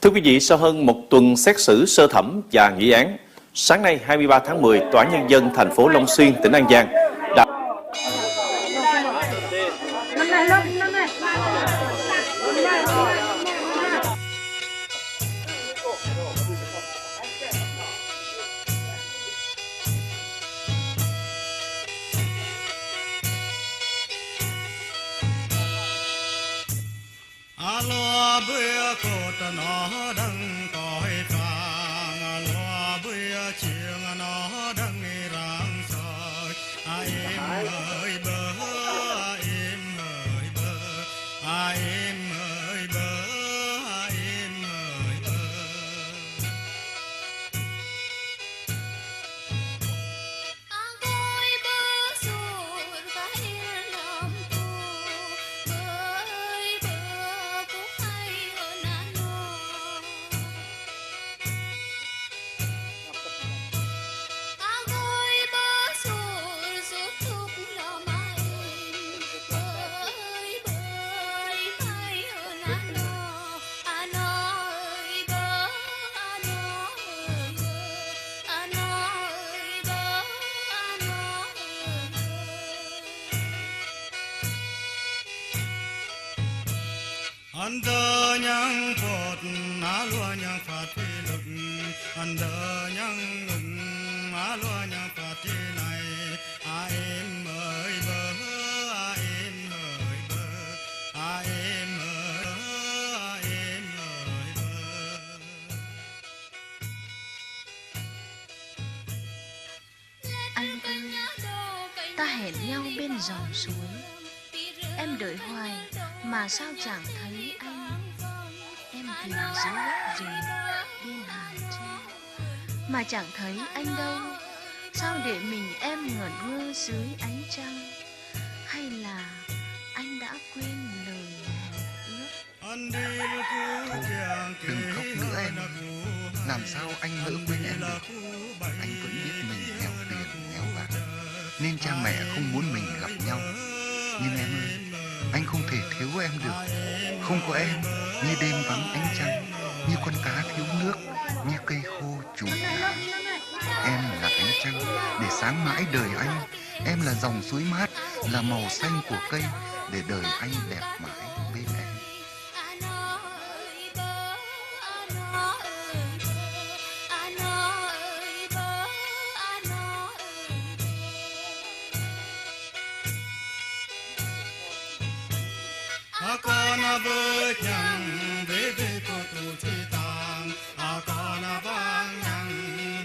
Thưa quý vị, sau hơn một tuần xét xử sơ thẩm và nghị án, sáng nay 23 tháng 10, Tòa án Nhân dân thành phố Long Xuyên, tỉnh An Giang đã alo bữa cột nó đằng còi vàng, alo bữa chiêng nó đằng rạng soi. Em ơi bơ, em ơi bơ, em ơi bơ, em ơi bơ. Anh đơ nhang phật á lúa nhang phật phi lực, anh đơ nhang ngùng á lúa nhang phật chi này. Em ơi bơ, em ơi bơ, em ơi bơ, em ơi bơ. Anh ơi, ta hẹn nhau bên dòng suối, em đợi hoài mà sao chẳng thấy anh. Em tìm dưới gốc rừng bên hàng tre mà chẳng thấy anh đâu. Sao để mình em ngẩn ngơ dưới ánh trăng? Hay là anh đã quên lời hẹn ước? Đừng khóc nữa em. Làm sao anh nỡ quên em được? Anh vẫn biết mình nghèo tiền nghèo bạc nên cha mẹ không muốn mình gặp nhau. Nhưng em ơi, anh không thể thiếu em được. Không có em, như đêm vắng ánh trăng, như con cá thiếu nước, như cây khô trụi lạ. Em là ánh trăng để sáng mãi đời anh. Em là dòng suối mát, là màu xanh của cây để đời anh đẹp mãi bên em. Con vơi nhang về về cô tu chi tang, con vang nhang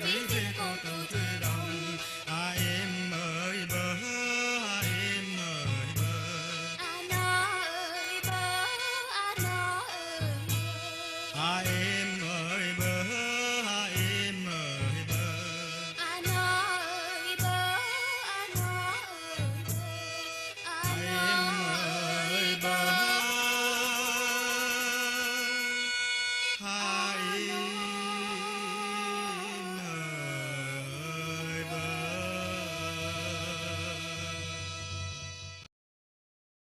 về về cô tu chi đồng. Em ơi bơ, em ơi bơ, em ơi bơ, em ơi bơ, em ơi bơ. Hai